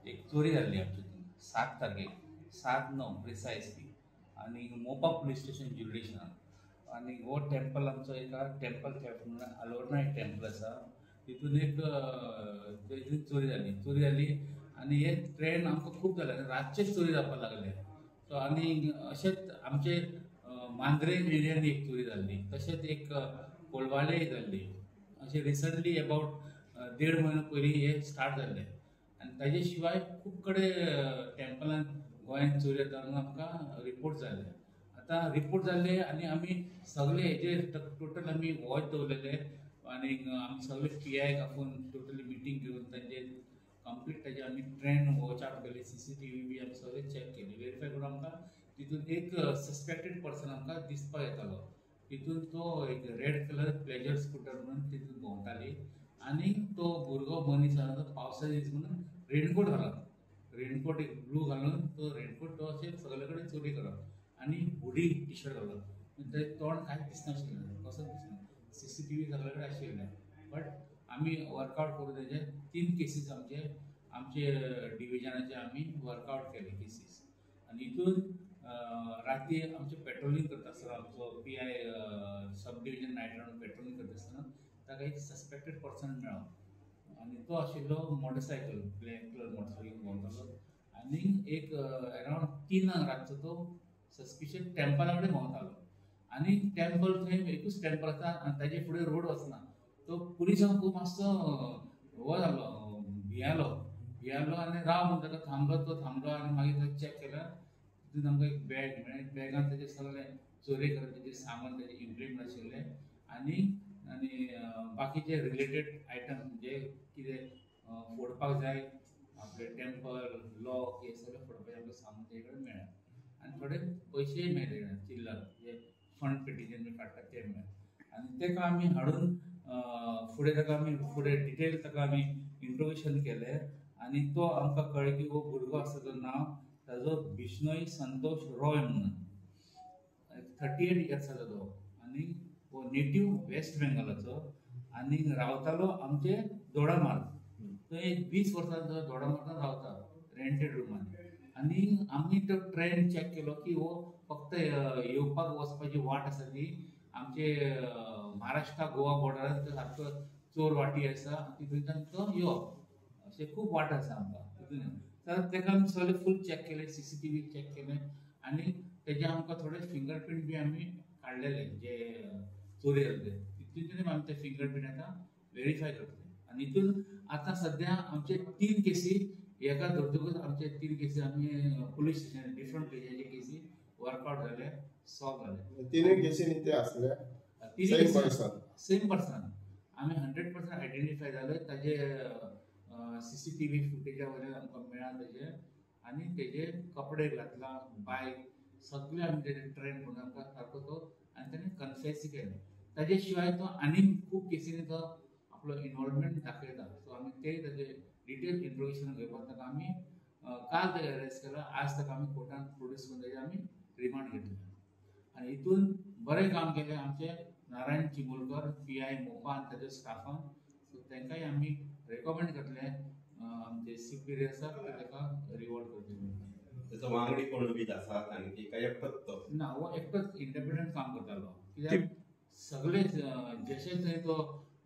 एक चोरी जाल्ली आमच्या 7 तारखेक 7/9 प्रिसायसली आनी मोपा पुलीस स्टेशन ज्युरिडिक्शनान आनी हो टेम्पल आमचो एका टेम्पल थेफ्ट म्हणून अलोरना एक टेम्पल आसा तितून एक चोरी जाल्ली आनी हे ट्रेंड आमकां खूब जालें रातचे चोरी जावपाक लागले सो आनी अशेंच आमचे मांद्रे एरियान एक चोरी जाल्ली तशेंच एक कोलवाळे जाल्ली अशें रिसंटली अबावट 1.5 म्हयनो पयलीं हे स्टार्ट जाल्ले आनी ताजे शिवाय खूब कडेन टेम्पलान गोंयांत चोरी जाता म्हणून आमकां रिपोर्ट जाल्ले आतां रिपोर्ट जाल्ले आनी आमी सगळे हेजेर टोटल आमी वॉच दवरलेले आनी आमी सगळे PI आपूण टोटली मिटींग घेवन तांचे कंप्लीट ताजे आमी ट्रेंड वॉच आवट केले CCTV बी आमी सगळे चॅक केले वेरीफाय करून आमकां तितून एक सस्पेक्टेड पर्सन आमकां दिसपाक येतालो तितून तो एक रेड कलर प्लेजर स्कूटर म्हणून तितून भोंवताली आनी तो भुरगो मनीस आसा तो पावसाचे दीस म्हणून रेनकोट घालप रेनकोट एक ब्लू घालून तो रेनकोट तो अशें सगळे कडेन चोरी करप आनी हुडी टी-शर्ट घालप तें तोंड कांयच दिसनाशिल्लें कसोच दिसना CCTV सगळे कडेन आशिल्ले बट आमी वर्कआवट करून तेजे 3 केसीस आमचे डिविजनाचे आमी वर्कआवट केले केसीस आनी हितून राती आमचे पेट्रोलिंग करता आसतना आमचो PI sub division night round patrolling करता आसतना ताका एक सस्पेक्टेड पर्सन मेळ्ळो आनी तो आशिल्लो मोटरसायकल ब्लॅक कलर मोटरसायकल भोंवतालो आनी एक अरावंड 3 रातचो तो सस्पिशियस टेम्पला कडेन भोंवतालो आनी टेम्पल थंय एकूच टेम्पल आसा आनी ताजे फुडें रोड वचना तो पुलिसांक खूब मातसो हो जालो भियालो आनी राव म्हणून ताका थांबलो आनी मागीर तो चॅक केल्यार तितून आमकां एक बॅग मेळ्ळें बॅगान ताजें सगळें चोरी करप ताजें सामान ताजें इम्प्लिमेंट आशिल्लें आनी बाकीचे रिलेटेड आयटम जे कितें फोडपाक जाय आपले टेम्पल लॉक हे सगळें फोडपाचें आमकां सामान तेजे कडेन मेळ्ळें आनी थोडे पयशेय मेळ्ळे चिल्लर जे फंड पेटीचेर बी काडटात ते मेळ्ळे आनी ताका आमी हाडून फुडें डिटेल ताका आमी इंट्रोगेशन केलें आनी तो आमकां कळ्ळें की हो भुरगो आसा तो नांव ताजो बिश्नोई संतोष रॉय म्हणून 38 इयर्साचो तो आनी हो नेटीव वेस्ट बेंगॉलाचो आनी रावतालो आमचे दोडामार्ग थंय 20 वर्सांचो दोडामार्गान रावता रेंटेड रुमान आनी आमी तो ट्रेंड चॅक केलो की हो फक्त येवपाक वचपाची वाट आसा ती आमचे महाराष्ट्रा गोवा बॉर्डरान सारको चोर वाटी आसा तितूंतल्यान तो येवप अशें खूब वाट आसा आमकां तितून तर ताका आमी सगळे फूल चॅक केले CCTV चॅक केले आनी तेजे आमकां थोडे फिंगर प्रिंट बी आमी काडलेले जे चोरी जाल्ले तितून आमी ते फिंगर प्रिंट आतां वेरीफाय करतले आनी हितून आतां सद्या आमचे 3 केसी एका धर्तुकूच आमचे 3 केसी आमी पुलीस स्टेशन डिफरंट प्लेसाचे केसी वर्कआउट जाले सॉल्व जाले 3 केसींनी ते आसले सेम पर्सन आमी 100% आयडेंटिफाय जाले ताजे CCTV फुटेजा वयल्यान आमकां मेळ्ळा तेजे आनी तेजे कपडे घातला बायक सगळे आमी तेजे ट्रेन म्हणून आमकां सारको तो आनी ताणें कन्फेस केलें ताजे शिवाय तो आनी खूब केसींनी तो आपलो इनवॉल्वमेंट दाखयता सो आमी ते ताजे डिटेल इंट्रोगेशन घेवपाक ताका आमी काल ताका अरेस्ट केला आज ताका आमी कोर्टान प्रोड्यूस करून ताजे आमी रिमांड घेतले आनी हितून बरें काम केलें आमचे नारायण चिमोलकर PI मोपा आनी ताज्या स्टाफान सो तांकांय आमी रेकमेंड करतले आमचे सुपिरियर आसा ताका रिवॉर्ड करचे त्याचा वांगडी कोण बी आसा आनी काय एकटोच तो ना हो एकटोच इंडिपेंडंट काम करतालो कित्याक सगळे जशे थंय तो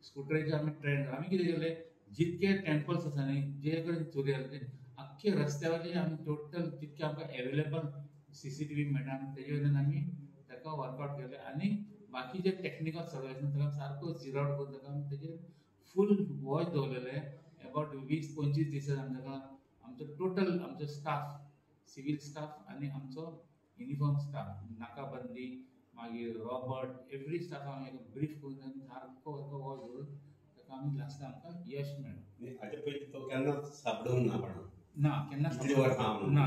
स्कुटरेचे आमी ट्रेंड आमी कितें केलें जितके टेम्पल्स आसा न्ही जे कडेन चोरी जाले आख्खे रस्त्यावयले आमी टोटल जितके आमकां एवेलेबल CCTV मेळटा तेजे वयल्यान आमी ताका वर्कआउट केले आनी बाकीचे टेक्निकल सगळे आसा ताका सारको झिरो आउट करून ताका आमी तेजेर फूल वॉच दवरलेले अबावट 20-25 दिसां आमी ताका आमचो टोटल आमचो स्टाफ सिवील स्टाफ आनी आमचो युनिफॉर्म स्टाफ नाकाबंदी मागीर रॉबर्ट एवरी स्टाफ आमी ब्रीफ करून आमी सारको वॉच दवरून ताका आमी लास्ट आमकां यश मेळ्ळें हाचे पयलीं तो केन्ना सापडूंक ना पण ना केन्ना ना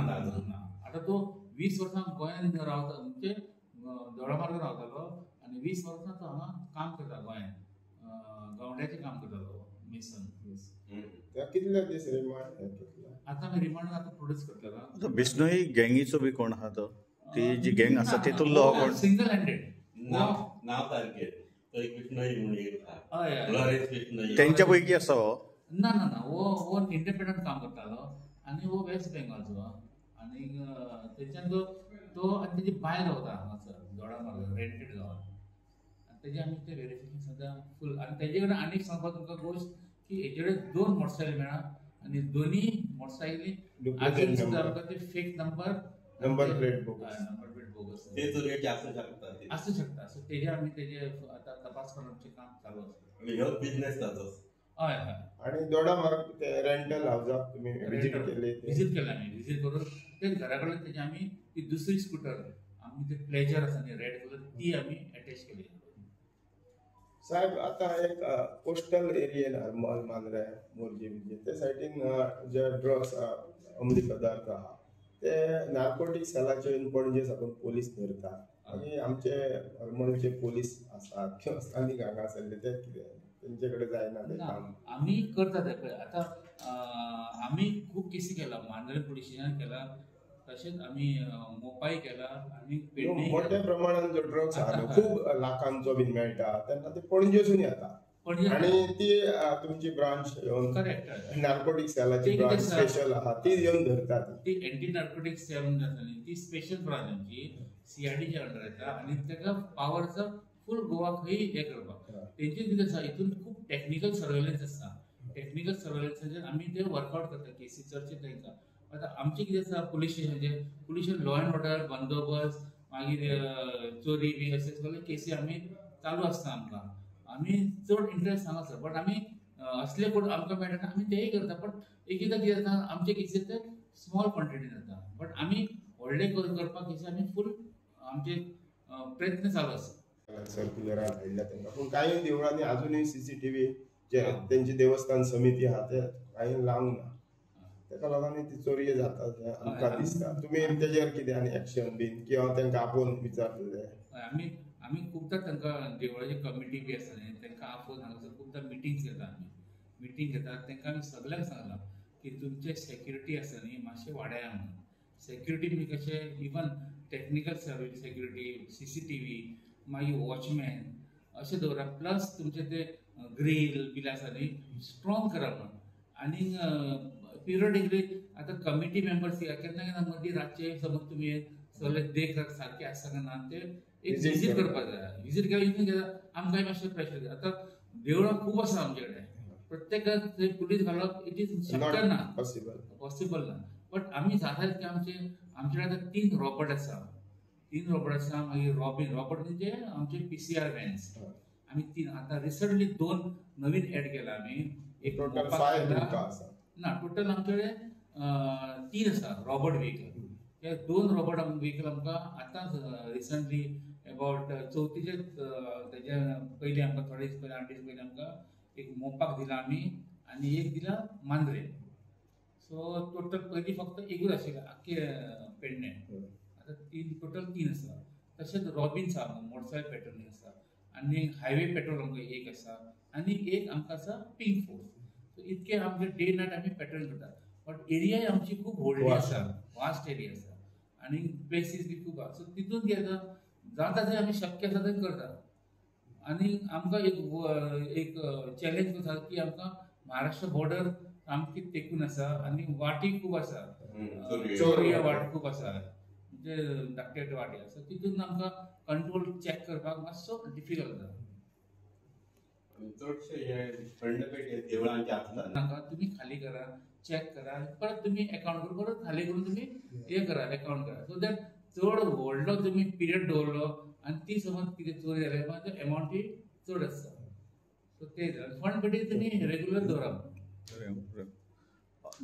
आतां तो 20 वर्सां गोंयांत रावता म्हणजे दोडामार्गान रावतालो आनी 20 वर्सां तो हांगा काम करता गोंयांत गवंड्याचें काम करतालो मेसन कितले दीस रिमांड घेतला आतां आमी रिमांड आतां प्रोड्यूस करतलो बिश्नोई गँगीचो बी कोण आहा तो ती जी गँग आसा तितूंतलो हो कोण सिंगल हँडेड नांव सारकें तो एक बिश्नोई म्हणून एक आसा तेंच्या पैकी आसा हो ना हो इंडिपेंडंट काम करतालो आनी हो वेस्ट बेंगॉलचो आनी थंयच्यान तो आनी तेजी बायल रावता हांगासर दोडामार्ग रेंटेड गांवान आनी तेजे आमी ते वेरिफिकेशन सद्दां फूल आनी तेजे कडेन आनी एक सांगपाक तुमकां गोश्ट की हेजे कडेन 2 मोटरसायकल मेळ्ळा आनी दोनी मोटरसायकली आजून सुद्दां आमकां ते fake number plate bogus bogus ते चोरयेचे आसूं शकता सो तेजे आमी तेजे आतां तपास करपाचें काम चालू आसा आनी ह्योच बिझनेस ताचो. हय हय आणि दोडामार्ग ते रेंटल हाऊसाक तुम्ही विजिट केले ते? विजीट केला आमी विजीट करून ते घरा कडेन तेजे आमी ती दुसरी स्कूटर आमी ते प्लेजर आसा न्ही रेड कलर ती आमी अटॅच केली. साहेब आता एक कोस्टल एरियेन मॉल मांद्रे मोरजी बिरजी ते सायडीन जे ड्रग्स अंमली पदार्थ आहा ते नार्कोटीक सेलाचे पणजे साकून पोलीस धरता आनी आमचे हरमळचे पोलीस आसात किंवा स्थानीक हांगा आसले ते कितें तेंचे कडेन जायना ते काम? आमी करता ते पळय आतां आमी खूब केसी केला मांद्रे पुलीस स्टेशनान केला तशेंच आमी मोपाय केला आनी पेडणे मोठ्या प्रमाणात जो ड्रग्स आहा न्हू, खूब लाखांचो बीन मेळटा तेन्ना ते पणजेसून येता आणि ती तुमची ब्रांच येवन करेक्ट नार्कोटीक सेलाची ब्रांच स्पेशल आहा ती येवन धरतात. ती एंटी नार्कोटीक सेल आसली ती स्पेशल ब्रांच आमची CID च्या अंडर येता आनी तेका पावर आसा फूल गोवा खंय हे करपाक. तेंचे कितें आसा हितून खूब टेक्निकल सर्वेलन्स आसता. टेक्निकल सर्वेलन्साचेर आमी ते वर्कआउट करता केसी चडशे तेंकां. आतां आमचें कितें आसा पुलीस स्टेशनाचेर पुलीस लॉ एंड ऑर्डर बंदोबस्त मागीर चोरी बी अशें सगळे केसी आमी चालू आसता आमकां. आमी चड इंट्रस्ट हांगासर बट आमी असले कोण आमकां मेळटा आमी तेय करता बट एकदां कितें जाता आमचे केसीस ते स्मॉल क्वॉन्टिटीन जाता बट आमी व्हडले करपाक केसी आमी फूल आमचे प्रयत्न चालू आसा. सर्क्युलरान हाडल्या तेंकां पूण कांय देवळांनी अजूनय CCTV जे तेंची देवस्थान समिती आहा ते कांय लावंक ना. तेका लागून ती चोरी जाता आमकां दिसता. तुमी तेजेर कितें आनी एक्शन बीन किंवा तेंकां आपोवन विचारतले? आमी खुबदां तांकां देवळाची कमिटी बी आसा न्ही तांकां आपोवन हांगासर खुबदां मिटींग्स घेता आमी. मिटींग घेतात तांकां आमी सगळ्यांक सांगलां की तुमचे सेक्युरिटी आसा न्ही मातशें वाडया म्हणून. सेक्युरिटी बी कशें इवन टेक्निकल सेक्युरिटी CCTV मागीर वॉचमॅन अशें दवरा प्लस तुमचे ते ग्रील बी आसा न्ही स्ट्रॉंग करा म्हणून. आनी पिरियडिकली आतां कमिटी मेंबर्स केन्ना केन्ना मदीं रातचे समज तुमी सगळे देख सारके आसा काय ना ते एक विजीट करपाक जाय. विजीट केल्यार आमकांय मातशें प्रेशर जाता. आतां देवळां खूब आसा आमचे कडेन प्रत्येकाक थंय पुलीस घालप इट इज शक्य ना पॉसिबल ना बट आमी जाता तितके आमचे कडेन आतां 3 रॉबोट आसा. 3 रॉबोट आसा मागीर रॉबोट म्हणजे आमचे PCR व्हॅन्स आमी 3 आतां रिसंटली 2 नवीन एड केला आमी. एक टोटल 5 आसा ना टोटल आमचे कडेन 3 आसा रॉबोट व्हेकल. हे 2 रॉबोट व्हेकल आमकां आतां रिसंटली अबाउट चवथीचे तेजे पयलीं आमकां थोडे दीस पयलीं 8 दीस पयलीं आमकां एक मोपाक दिला आमी आनी एक दिला मांद्रे. सो टोटल पयलीं फक्त एकूच आशिल्लें आख्खे पेडणे. आतां टोटल 3 आसा. तशेंच रॉबिन्स आहा मोटरसायकल पेट्रोलिंग आसा आनी हायवे पेट्रोल आमकां एक आसा आनी एक आमकां आसा पिंक फोर्स. सो इतके आमचे डे नायट आमी पेट्रोलिंग करतात. बट एरिया आमची खूब व्हडली आसा वास्ट एरिया आसा आनी प्लेसीस बी खूब आसा. सो तितून कितें जाता थंय आमी शक्य आसा थंय करता. आनी आमकां एक चॅलेंज आसा की आमकां महाराष्ट्र बॉर्डर सामकी तेंकून आसा आनी वाटी खूब आसा. चोरया वाट खूब आसा म्हणजे धाकटे वाटी आसा तितून आमकां कंट्रोल चॅक करपाक मातसो डिफिकल्ट जाता. चडशे हे खंडपेट देवळांचे आसता नाका तुमी खाली करा चॅक करा परत तुमी अकाउंट करून परत खाली करून तुमी हे करा अकाउंट करा. सो दॅट चड व्हडलो तुमी पिरियड दवरलो आनी ती समज कितें चोरी जाल्यार मागीर एमावंट ही चड आसता. सो ते फंड पेटी तुमी रेग्युलर दवरप.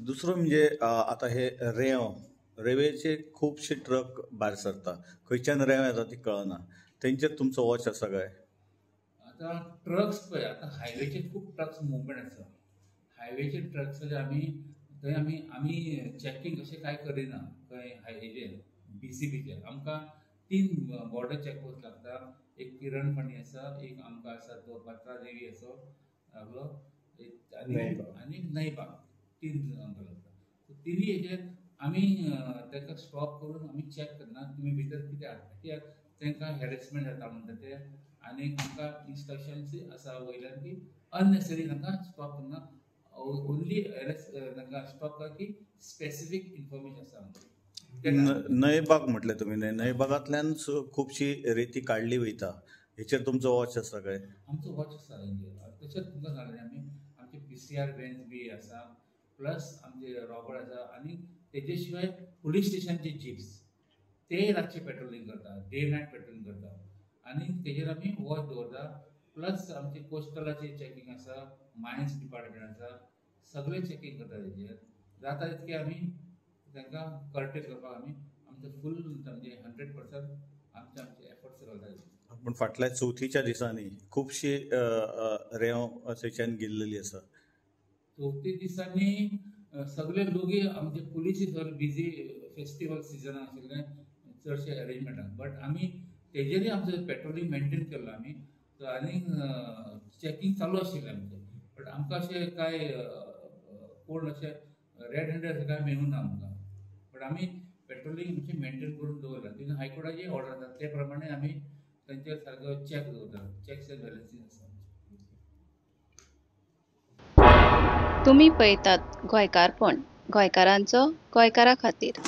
दुसरो म्हणजे आतां हे रेवेचे खुबशे ट्रक भायर सरता खंयच्यान रेंव येता ती कळना तेंचेर तुमचो वॉच आसा काय? आतां ट्रक्स पळय आतां हायवेचेर खूब ट्रक्स मुवमेंट आसा. हायवेचे ट्रक्स आमी थंय आमी चॅकींग अशें कांय करिना. खंय हायवेचेर BCBचेर आमकां 3 बॉर्डर चॅकपोस्ट लागता. एक किरण फणी आसा एक आमकां आसा तो पत्रादेवी असो लागलो आनी नैबाग 3 आमकां लागता. सो 3 हेजेर आमी ताका स्टॉप करून आमी चॅक करना तुमी भितर कितें हाडटा कित्याक तांकां हॅरेसमेंट जाता म्हणटा ते आनी आमकां इन्स्ट्रक्शन्स आसा वयल्यान की अननेसेसरी तांकां स्टॉप करना. ओन्ली तांकां स्टॉप की स्पेसिफीक इन्फॉर्मेशन आसा आमची. नयबाग म्हटले तुम्ही नयबागांतल्यान खुबशी रेती काडली वयता हेचेर तुमचो वॉच आसा काय? आमचो वॉच आसा तशेंच तुमकां सांगलें आमी आमचे PCR व्हॅन्स बी आसा प्लस आमचे रॉबर्ट आसा आनी तेजे शिवाय पुलीस स्टेशनचे जीप्स ते रातचे पेट्रोलिंग करता डे नायट पेट्रोलिंग करता आनी तेजेर आमी वॉच दवरता. प्लस आमचे कोस्टलाचे चॅकींग आसा मायन्स डिपार्टमेंट आसा सगळे चॅकींग करता तेजेर. जाता तितके आमी तांकां कर्टेल करपाक आमी आमचो फूल म्हणजे 100% आमचे एफर्ट्स घालता. पूण फाटल्या चवथीच्या दिसांनी खुबशी रेंव थंयच्यान गेल्लेली आसा. चवथी दिसांनी सगळे लोक आमचे पुलीस सगळे बिजी फेस्टिवल सिजन आशिल्ले चडशे अरेंजमेंटाक बट आमी तेजेरूय आमचो पेट्रोलिंग मेंटेन केल्लो आमी आनी चॅकींग चालू आशिल्लें आमचें. बट आमकां अशें कांय कोण अशें रेड हँडेड अशें कांय मेळूंक ना आमकां. बट आमी पेट्रोलिंग आमचें मेंटेन करून दवरला. तितून हायकोर्टाची ऑर्डर आसा ते प्रमाणे आमी तांचेर सारको चॅक दवरता. चॅक्स एंड बॅलन्सींग आसा. तुम्ही पळयतात गोंयकारपण गोंयकारांचो गोंयकारा खातीर.